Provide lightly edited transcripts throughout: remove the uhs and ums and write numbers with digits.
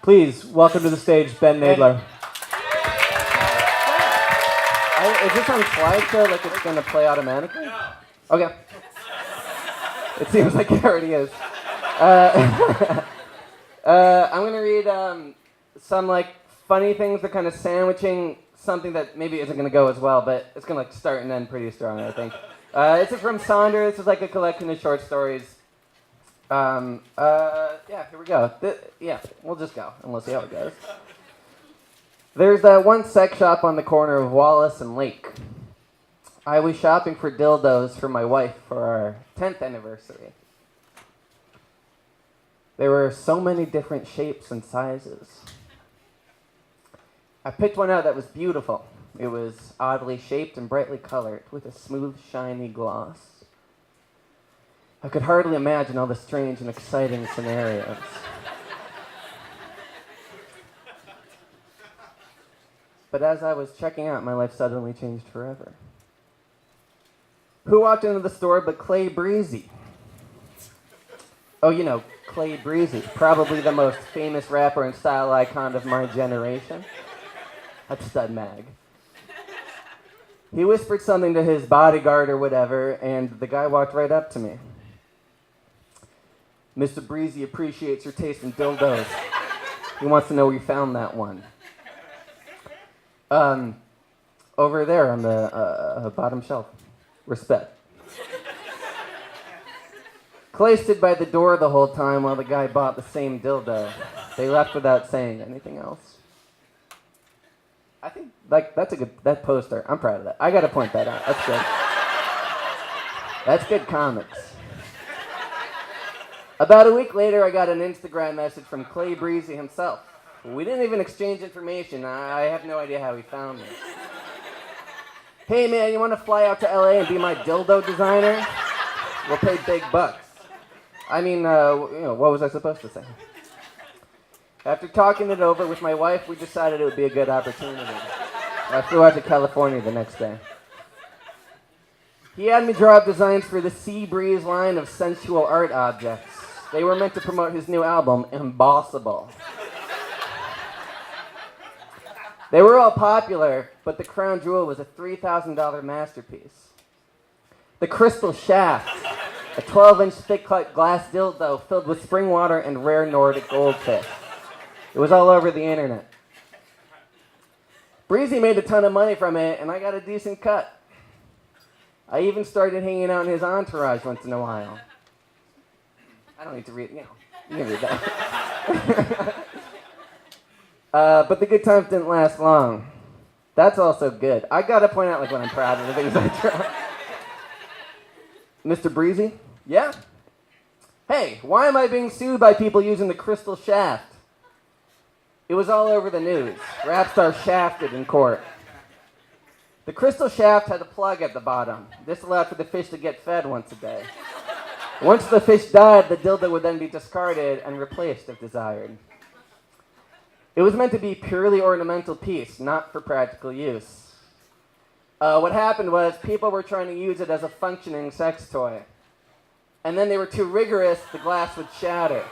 Please welcome to the stage Ben Nadler. Is this on slideshow like it's going to play automatically? Okay. It seems like it already is. I'm going to read some like funny things that kind of sandwiching something that maybe isn't going to go as well, but it's going to like start and end pretty strong, I think. This is from Sonder. This is like a collection of short stories. Yeah, here we go. We'll just go and we'll see how it goes. There's that one sex shop on the corner of Wallace and Lake. I was shopping for dildos for my wife for our 10th anniversary. There were so many different shapes and sizes. I picked one out that was beautiful. It was oddly shaped and brightly colored with a smooth, shiny gloss. I could hardly imagine all the strange and exciting scenarios. But as I was checking out, my life suddenly changed forever. Who walked into the store but Clay Breezy? Oh, you know, Clay Breezy, probably the most famous rapper and style icon of my generation. That's Stud Mag. He whispered something to his bodyguard or whatever, and the guy walked right up to me. Mr. Breezy appreciates your taste in dildos. He wants to know where you found that one. Over there on the bottom shelf. Respect. Clay stood by the door the whole time while the guy bought the same dildo. They left without saying anything else. I think that's a good poster. I'm proud of that. I gotta point that out. That's good. That's good comics. About a week later, I got an Instagram message from Clay Breezy himself. We didn't even exchange information. I have no idea how he found me. Hey man, you want to fly out to LA and be my dildo designer? We'll pay big bucks. I mean, what was I supposed to say? After talking it over with my wife, we decided it would be a good opportunity. I flew out to California the next day. He had me draw up designs for the Sea Breeze line of sensual art objects. They were meant to promote his new album, Impossible. They were all popular, but the crown jewel was a $3,000 masterpiece. The Crystal Shaft, a 12-inch thick glass dildo filled with spring water and rare Nordic goldfish. It was all over the internet. Breezy made a ton of money from it, and I got a decent cut. I even started hanging out in his entourage once in a while. I don't need to read, you can read that. But the good times didn't last long. That's also good. I gotta point out when I'm proud of the things I draw. Mr. Breezy? Yeah? Hey, why am I being sued by people using the Crystal Shaft? It was all over the news. Rap star shafted in court. The Crystal Shaft had a plug at the bottom. This allowed for the fish to get fed once a day. Once the fish died, the dildo would then be discarded and replaced if desired. It was meant to be a purely ornamental piece, not for practical use. What happened was people were trying to use it as a functioning sex toy. And then they were too rigorous, the glass would shatter.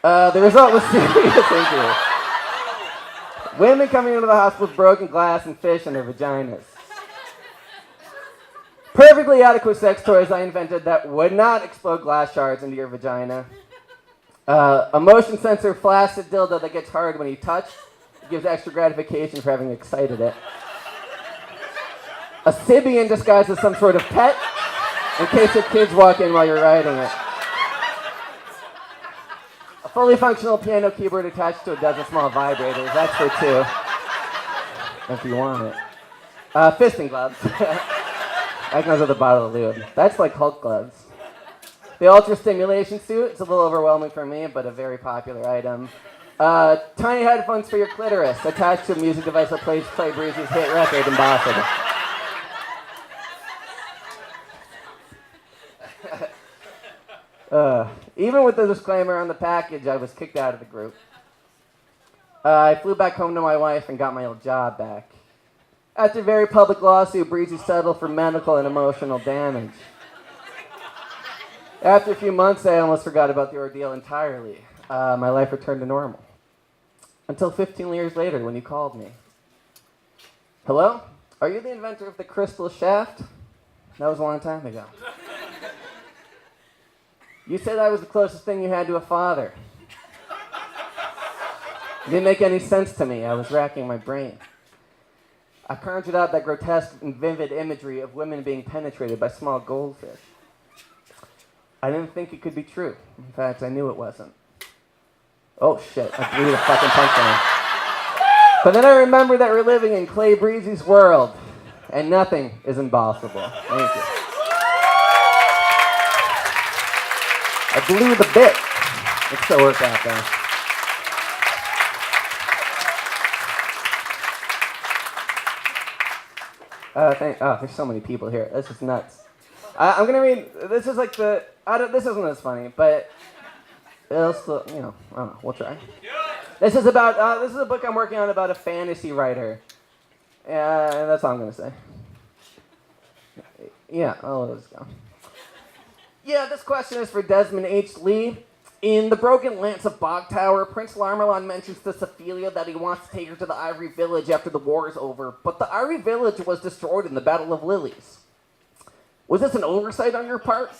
The result was serious injury. Women coming into the hospital with broken glass and fish in their vaginas. Perfectly adequate sex toys I invented that would not explode glass shards into your vagina. A motion sensor flaccid dildo that gets hard when you touch. It gives extra gratification for having excited it. A Sibian disguised as some sort of pet in case your kids walk in while you're riding it. A fully functional piano keyboard attached to a dozen small vibrators. That's for two, if you want it. Fisting gloves. That comes with a bottle of lube. That's like Hulk gloves. The ultra stimulation suit. It's a little overwhelming for me, but a very popular item. Tiny headphones for your clitoris, attached to a music device that plays Clay Breezy's hit record, Impossible. Even with the disclaimer on the package, I was kicked out of the group. I flew back home to my wife and got my old job back. After a very public lawsuit, Breezy settled for medical and emotional damage. After a few months, I almost forgot about the ordeal entirely. My life returned to normal. Until 15 years later when you called me. Hello? Are you the inventor of the crystal shaft? That was a long time ago. You said I was the closest thing you had to a father. It didn't make any sense to me. I was racking my brain. I conjured out that grotesque and vivid imagery of women being penetrated by small goldfish. I didn't think it could be true. In fact, I knew it wasn't. Oh shit, I blew the fucking punchline. But then I remembered that we're living in Clay Breezy's world, and nothing is impossible. Thank you. I blew the bit. It still worked out though. There's so many people here. This is nuts. I'm gonna read. This is like the. This isn't as funny, but it'll still. I don't know. We'll try. This is about. This is a book I'm working on about a fantasy writer. And that's all I'm gonna say. Yeah. Oh, let's go. Yeah, this question is for Desmond H. Lee. In The Broken Lance of Bog Tower, Prince Larmelon mentions to Ophelia that he wants to take her to the Ivory Village after the war is over, but the Ivory Village was destroyed in the Battle of Lilies. Was this an oversight on your part?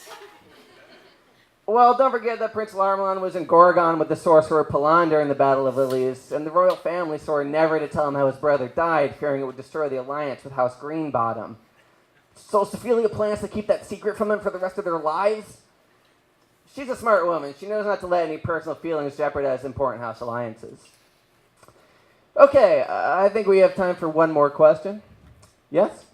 Well, don't forget that Prince Larmelon was in Gorgon with the sorcerer Palander in the Battle of Lilies, and the royal family swore never to tell him how his brother died, fearing it would destroy the alliance with House Greenbottom. So Ophelia plans to keep that secret from them for the rest of their lives? She's a smart woman. She knows not to let any personal feelings jeopardize important house alliances. Okay, I think we have time for one more question. Yes?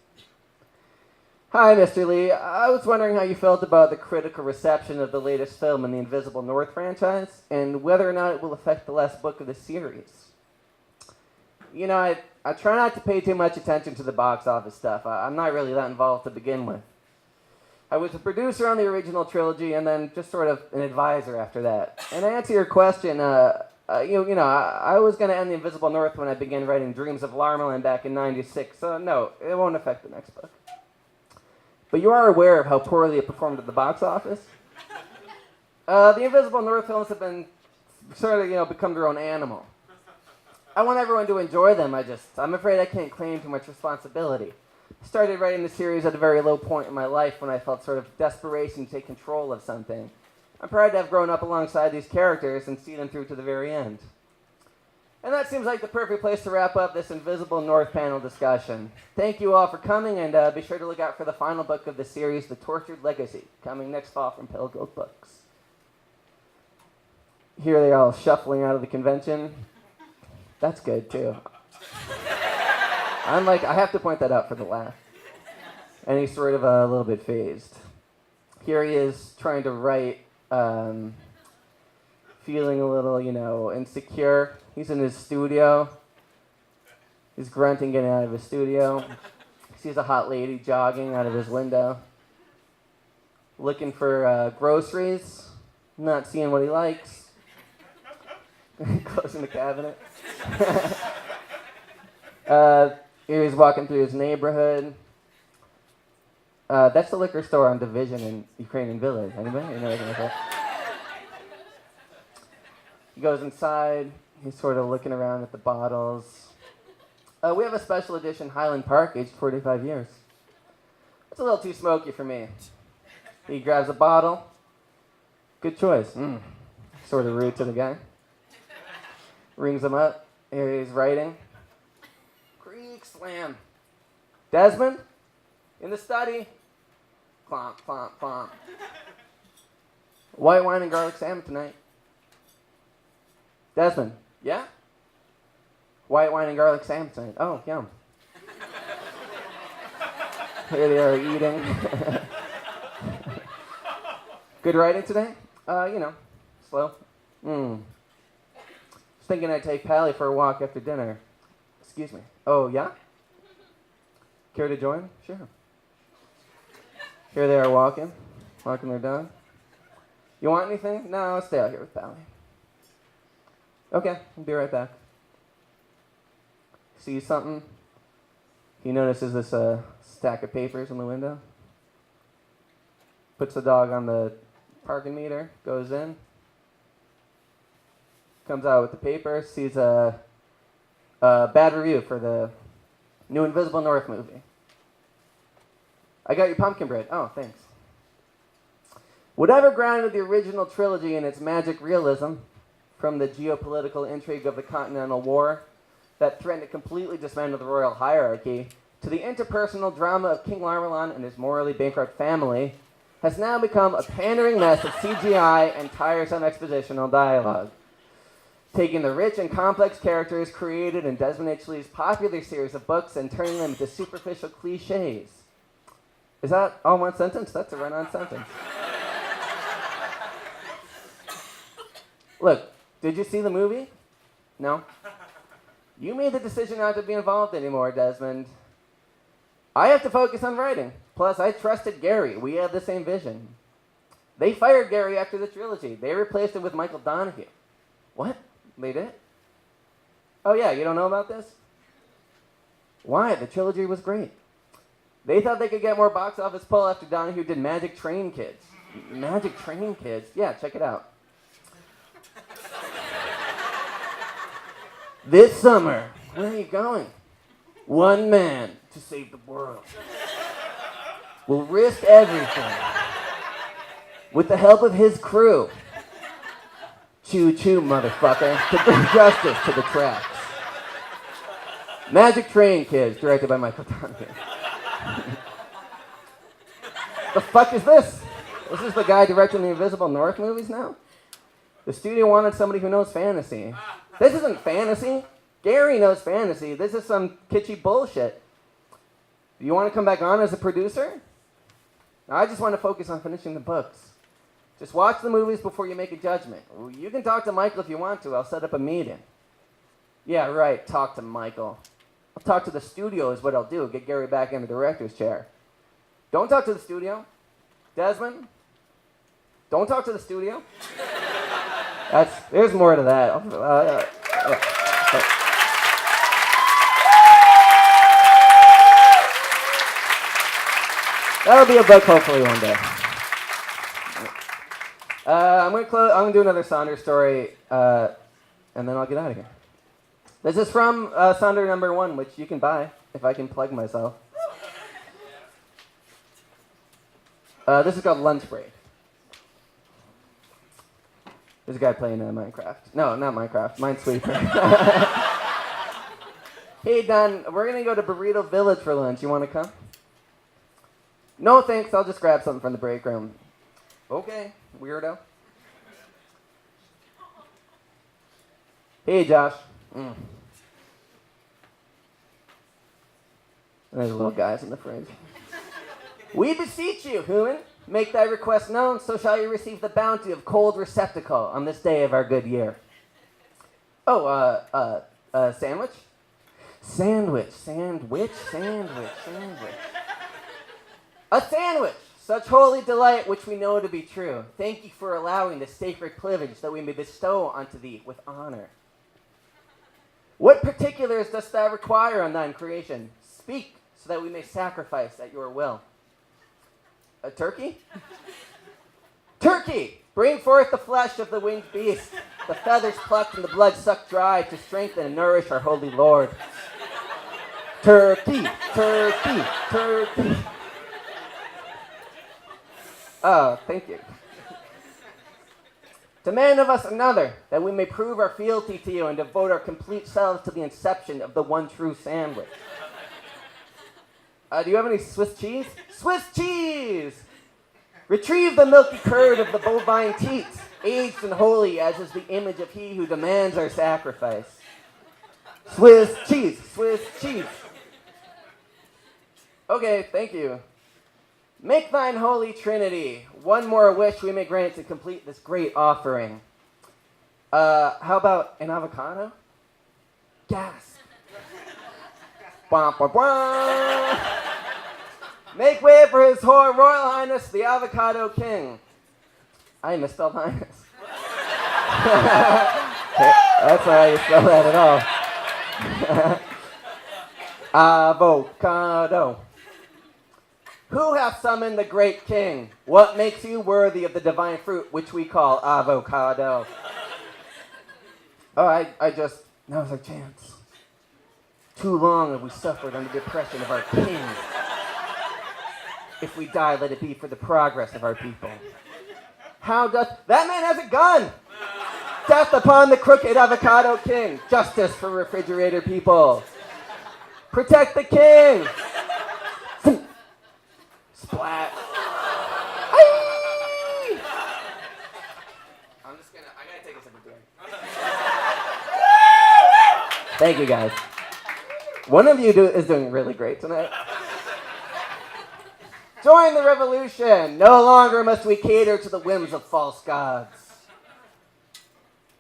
Hi, Mr. Lee. I was wondering how you felt about the critical reception of the latest film in the Invisible North franchise, and whether or not it will affect the last book of the series. I try not to pay too much attention to the box office stuff. I'm not really that involved to begin with. I was a producer on the original trilogy, and then just sort of an advisor after that. And to answer your question, I was going to end The Invisible North when I began writing Dreams of Larmelin back in '96, so no, it won't affect the next book. But you are aware of how poorly it performed at the box office? The Invisible North films have been sort of, become their own animal. I want everyone to enjoy them, I'm afraid I can't claim too much responsibility. I started writing the series at a very low point in my life when I felt sort of desperation to take control of something. I'm proud to have grown up alongside these characters and see them through to the very end. And that seems like the perfect place to wrap up this Invisible North panel discussion. Thank you all for coming, and be sure to look out for the final book of the series, The Tortured Legacy, coming next fall from Pale Goat Books. Here they are all shuffling out of the convention. That's good, too. I have to point that out for the laugh. And he's sort of a little bit phased. Here he is trying to write, feeling a little, insecure. He's in his studio. He's grunting getting out of his studio. He sees a hot lady jogging out of his window. Looking for groceries. Not seeing what he likes. Closing the cabinet. Here he's walking through his neighborhood. That's the liquor store on Division in Ukrainian Village. Anybody? You know anything like that? He goes inside. He's sort of looking around at the bottles. We have a special edition Highland Park, aged 45 years. It's a little too smoky for me. He grabs a bottle. Good choice. Sort of rude to the guy. Rings him up. Here he's writing. Creak slam. Desmond? In the study. Clomp, clomp, clomp. White wine and garlic salmon tonight. Desmond? Yeah? White wine and garlic salmon tonight. Oh, yum. Here they are eating. Good writing today? Slow. Was thinking I'd take Pally for a walk after dinner. Excuse me. Oh, yeah? Care to join? Sure. Here they are walking their dog. You want anything? No, I'll stay out here with Pally. Okay, I'll be right back. See something? He notices this stack of papers in the window. Puts the dog on the parking meter, goes in, comes out with the paper, sees a bad review for the new Invisible North movie. I got your pumpkin bread. Oh, thanks. Whatever grounded the original trilogy in its magic realism, from the geopolitical intrigue of the Continental War that threatened to completely dismantle the royal hierarchy, to the interpersonal drama of King Larmelon and his morally bankrupt family, has now become a pandering mess of CGI and tiresome expositional dialogue. Taking the rich and complex characters created in Desmond H. Lee's popular series of books and turning them into superficial cliches. Is that all one sentence? That's a run-on sentence. Look, did you see the movie? No? You made the decision not to be involved anymore, Desmond. I have to focus on writing. Plus, I trusted Gary. We had the same vision. They fired Gary after the trilogy. They replaced him with Michael Donahue. What? They did? Oh yeah, you don't know about this? Why? The trilogy was great. They thought they could get more box office pull after Donahue did Magic Train Kids. Magic Train Kids? Yeah, check it out. This summer, where are you going? One man to save the world will risk everything with the help of his crew. Choo-choo, motherfucker, to bring justice to the tracks. Magic Train Kids, directed by Michael Donahue. The fuck is this? This is the guy directing the Invisible North movies now? The studio wanted somebody who knows fantasy. This isn't fantasy. Gary knows fantasy. This is some kitschy bullshit. Do you want to come back on as a producer? I just want to focus on finishing the books. Just watch the movies before you make a judgment. You can talk to Michael if you want to. I'll set up a meeting. Yeah, right. Talk to Michael. I'll talk to the studio is what I'll do. Get Gary back in the director's chair. Don't talk to the studio. Desmond, don't talk to the studio. There's more to that. That'll be a book hopefully one day. I'm gonna do another Sonder story, and then I'll get out of here. This is from Sonder number 1, which you can buy if I can plug myself. This is called Lunch Break. There's a guy playing Minecraft. No, not Minecraft. Minesweeper. Hey, Don, we're going to go to Burrito Village for lunch. You want to come? No, thanks. I'll just grab something from the break room. Okay, weirdo. Hey, Josh. There's little guys in the fridge. We beseech you, human. Make thy request known, so shall you receive the bounty of cold receptacle on this day of our good year. Oh, sandwich? Sandwich. A sandwich, such holy delight which we know to be true. Thank you for allowing the sacred privilege that we may bestow unto thee with honor. What particulars dost thou require on thine creation? Speak, so that we may sacrifice at your will. A turkey? Turkey! Bring forth the flesh of the winged beast, the feathers plucked and the blood sucked dry to strengthen and nourish our holy Lord. Turkey! Oh, thank you. Demand of us another, that we may prove our fealty to you and devote our complete selves to the inception of the one true sandwich. Do you have any Swiss cheese? Swiss cheese! Retrieve the milky curd of the bovine teats, aged and holy as is the image of he who demands our sacrifice. Swiss cheese! Okay, thank you. Make thine holy trinity. One more wish we may grant to complete this great offering. How about an avocado? Gasp. Bwah, bwah, bwah. Make way for his Royal Highness, the Avocado King. I misspelled Highness. That's not how you spell that at all. Avocado. Who hath summoned the great king? What makes you worthy of the divine fruit which we call avocado? Oh, now's our chance. Too long have we suffered under the oppression of our king. If we die, let it be for the progress of our people. That man has a gun! Death upon the crooked avocado king. Justice for refrigerator people. Protect the king! Splat. Aye. I gotta take a second break. Thank you, guys. One of you is doing really great tonight. Join the revolution. No longer must we cater to the whims of false gods.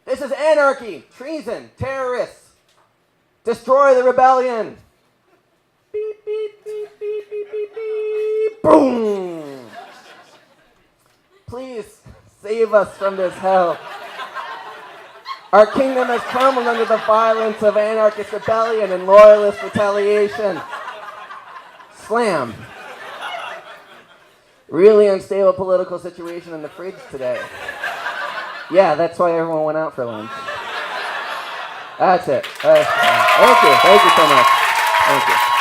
This is anarchy, treason, terrorists. Destroy the rebellion. Beep, beep, beep, beep, beep, beep, beep. Boom. Please save us from this hell. Our kingdom has crumbled under the violence of anarchist rebellion and loyalist retaliation. Slam. Really unstable political situation in the fridge today. Yeah, that's why everyone went out for lunch. That's it. Thank you so much. Thank you.